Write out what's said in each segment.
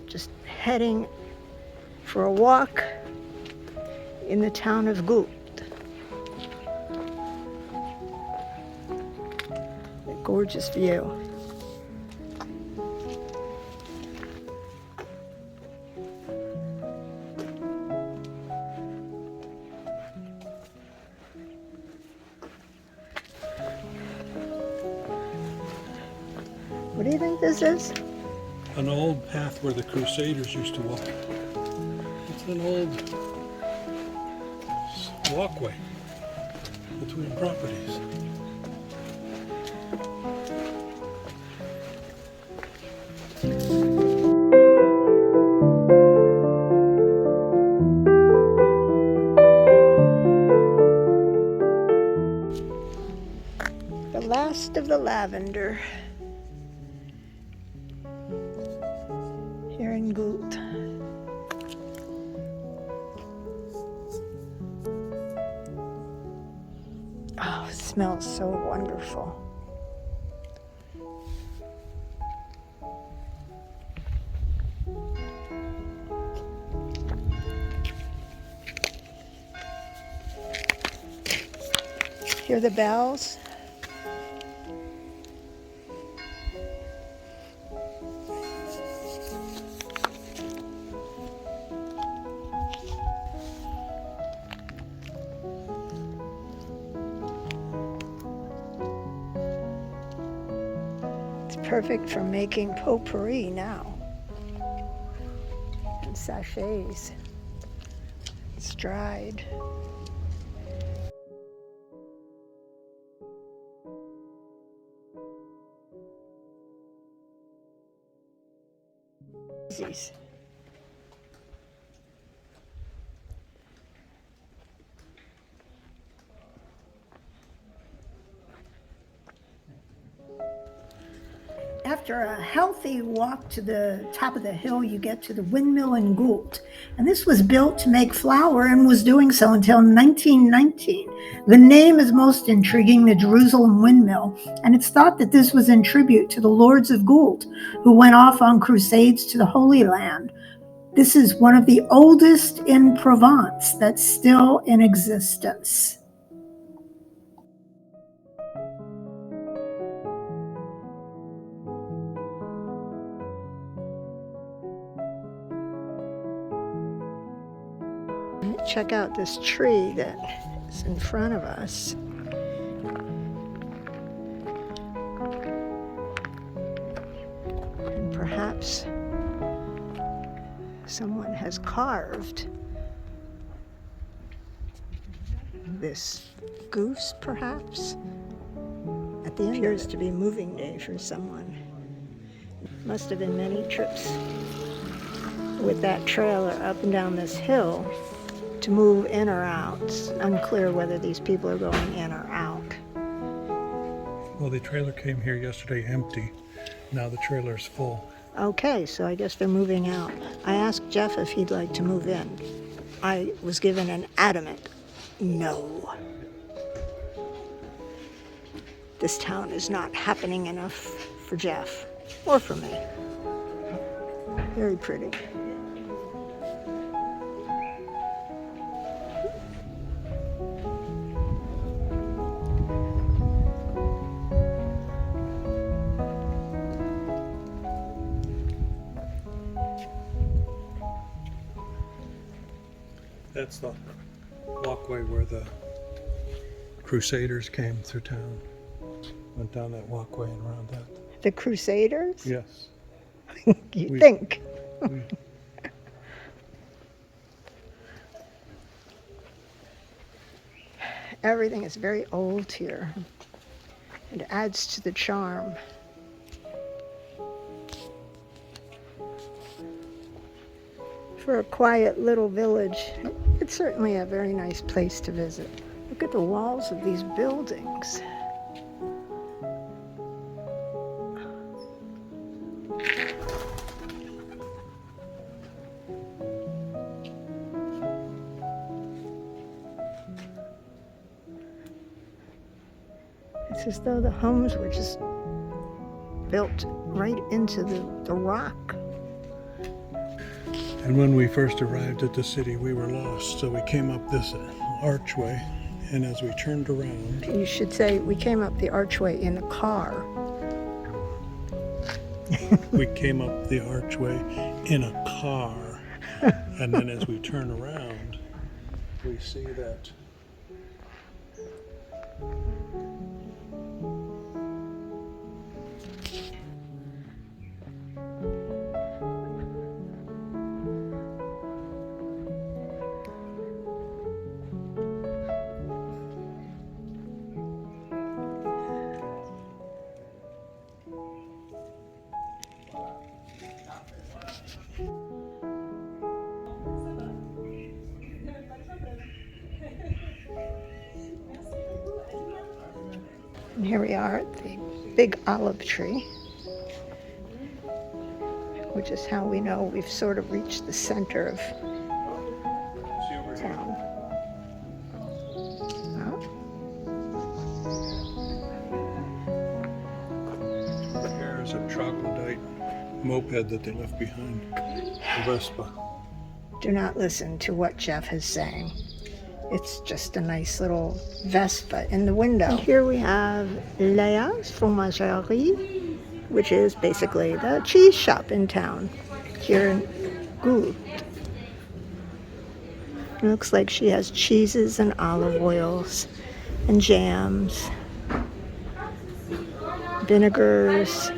Just heading for a walk in the town of Goult. A gorgeous view. What do you think this is? An old path where the Crusaders used to walk. It's an old walkway between properties. The last of the lavender here in Goult. Oh, it smells so wonderful. Hear the bells? It's perfect for making potpourri now. And sachets. It's dried. Daisies. After a healthy walk to the top of the hill, you get to the Windmill in Goult. And this was built to make flour and was doing so until 1919. The name is most intriguing, the Jerusalem Windmill, and it's thought that this was in tribute to the lords of Goult, who went off on crusades to the Holy Land. This is one of the oldest in Provence that's still in existence. Check out this tree that is in front of us. And perhaps someone has carved this goose, perhaps. At the end, appears to be moving day for someone. Must have been many trips with that trailer up and down this hill to move in or out. It's unclear whether these people are going in or out. Well, the trailer came here yesterday empty. Now the trailer's full. Okay, so I guess they're moving out. I asked Jeff if he'd like to move in. I was given an adamant no. This town is not happening enough for Jeff, or for me. Very pretty. That's the walkway where the Crusaders came through town. Went down that walkway and around that. The Crusaders? Yes. You think? Everything is very old here. It adds to the charm. For a quiet little village, it's certainly a very nice place to visit. Look at the walls of these buildings. It's Looks as though the homes were just built right into the rock. And when we first arrived at the city, we were lost. So we came up this archway, and as we turned around... You should say we came up the archway in a car. We came up the archway in a car. And then as we turn around, we see that And here we are at the big olive tree, which is how we know we've sort of reached the center of town. here's a troglodyte moped that they left behind, a Vespa. Do not listen to what Jeff is saying. It's just a nice little Vespa in the window. And here we have Léa's Fromagerie, which is basically the cheese shop in town, here in Goult. It looks like she has cheeses and olive oils and jams, vinegars.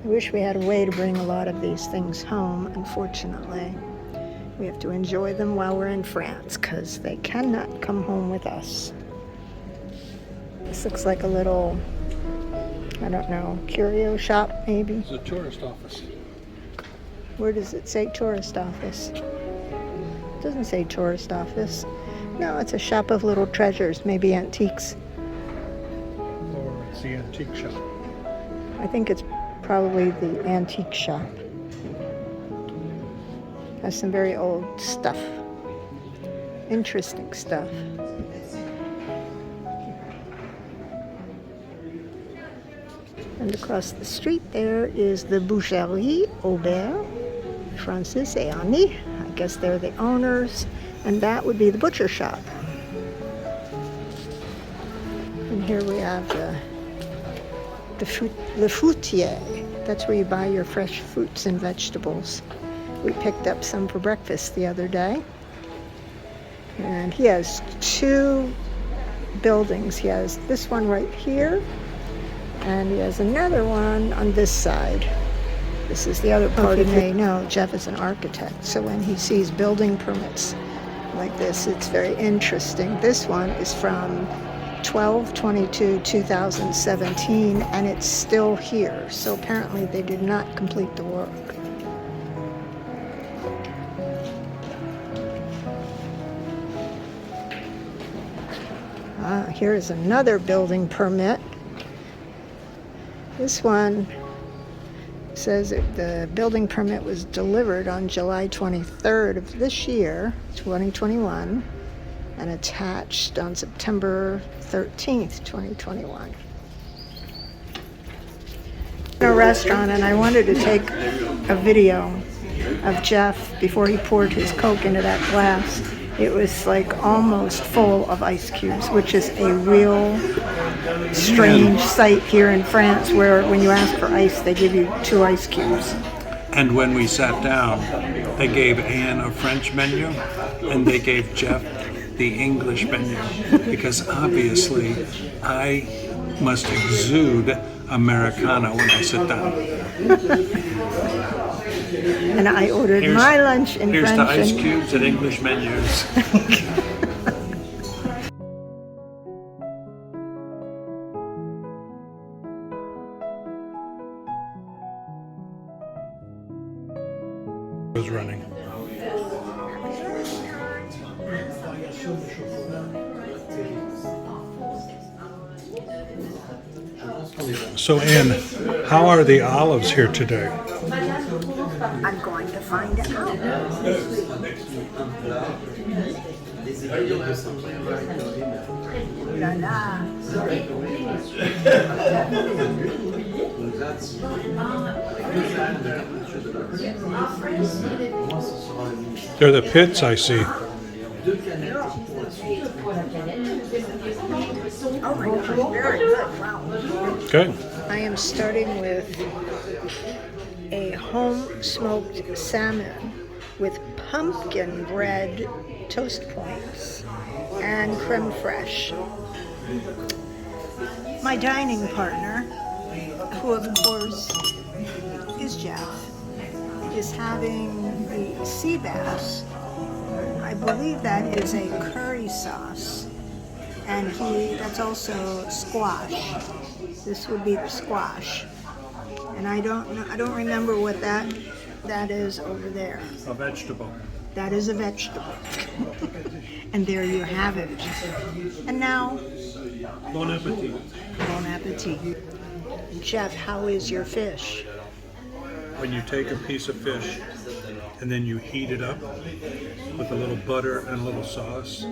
I wish we had a way to bring a lot of these things home. Unfortunately, we have to enjoy them while we're in France because they cannot come home with us. This looks like a little, I don't know, curio shop maybe. It's a tourist office. Where does it say tourist office? It doesn't say tourist office. No, it's a shop of little treasures, maybe antiques. Or it's the antique shop. I think it's probably the antique shop. Has some very old stuff. Interesting stuff. And across the street there is the Boucherie Aubert, Francis et Annie. I guess they're the owners. And that would be the butcher shop. And here we have the fruitier. That's where you buy your fresh fruits and vegetables. We picked up some for breakfast the other day. And he has two buildings. He has this one right here, and he has another one on this side. This is the other part of it. No, Jeff is an architect, so when he sees building permits like this, it's very interesting. This one is from 12/22/2017, and it's still here. So apparently they did not complete the work. Here is another building permit. This one says that the building permit was delivered on July 23rd of this year, 2021, and attached on September 13th, 2021. In a restaurant, and I wanted to take a video of Jeff before he poured his Coke into that glass. It was like almost full of ice cubes, which is a real strange sight here in France, where when you ask for ice, they give you 2 ice cubes. And when we sat down, they gave Anne a French menu, and they gave Jeff the English menu, because obviously I must exude Americano when I sit down. And I ordered my lunch in French. Here's the ice cubes and English menus. Was running. So Anne, how are the olives here today? I'm going to find out. La la. They're the pits I see. Oh my gosh, very good. Wow. Good. I am starting with a home smoked salmon with pumpkin bread toast points and creme fraiche. My dining partner, who of course is Jeff, is having the sea bass. I believe that is a curry sauce, and that's also squash. This would be the squash, and I don't remember what that is over there. A vegetable. That is a vegetable. And there you have it. And now, Bon appetit. bon appetit. Jeff, how is your fish? When you take a piece of fish and then you heat it up with a little butter and a little sauce,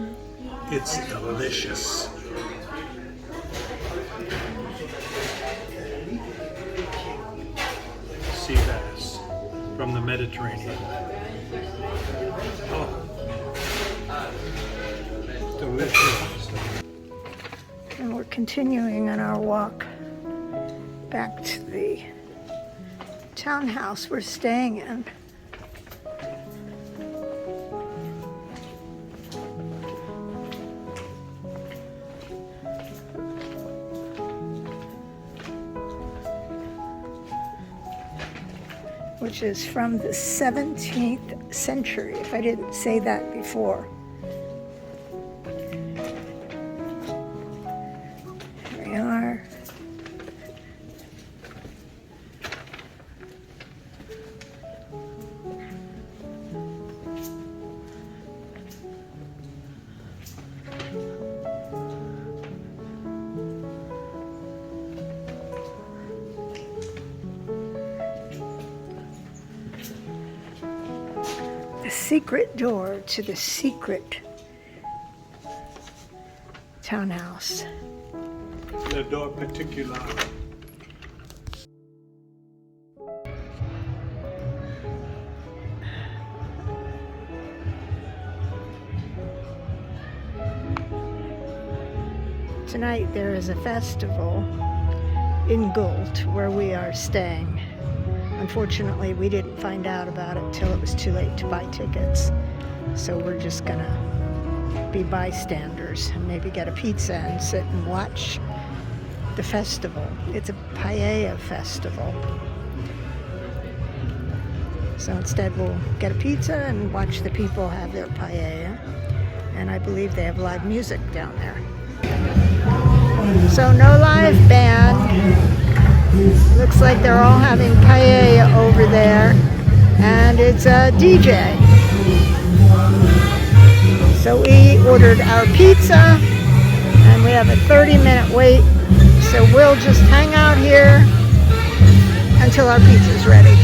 it's delicious. Sea bass from the Mediterranean. Oh, delicious. And we're continuing on our walk back to the townhouse we're staying in. Which is from the 17th century, if I didn't say that before. Here we are. The secret door to the secret townhouse. Le door particular. Tonight there is a festival in Goult where we are staying. Unfortunately, we didn't find out about it till it was too late to buy tickets. So we're just gonna be bystanders and maybe get a pizza and sit and watch the festival. It's a paella festival. So instead we'll get a pizza and watch the people have their paella. And I believe they have live music down there. So no live band. Looks like they're all having paella over there, and it's a DJ. So we ordered our pizza, and we have a 30-minute wait, so we'll just hang out here until our pizza's ready.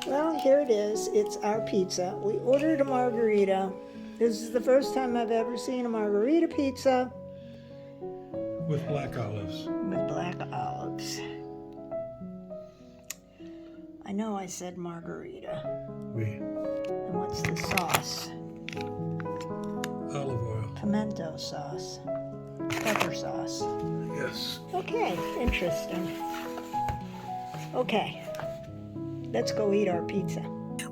Well, here it is. It's our pizza. We ordered a margarita. This is the first time I've ever seen a margarita pizza. With black olives. With black olives. I know I said margarita. Oui. And what's the sauce? Olive oil. Pimento sauce. Pepper sauce. Yes. Okay, interesting. Okay, let's go eat our pizza.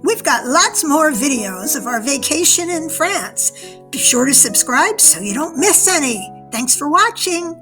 We've got lots more videos of our vacation in France. Be sure to subscribe so you don't miss any. Thanks for watching.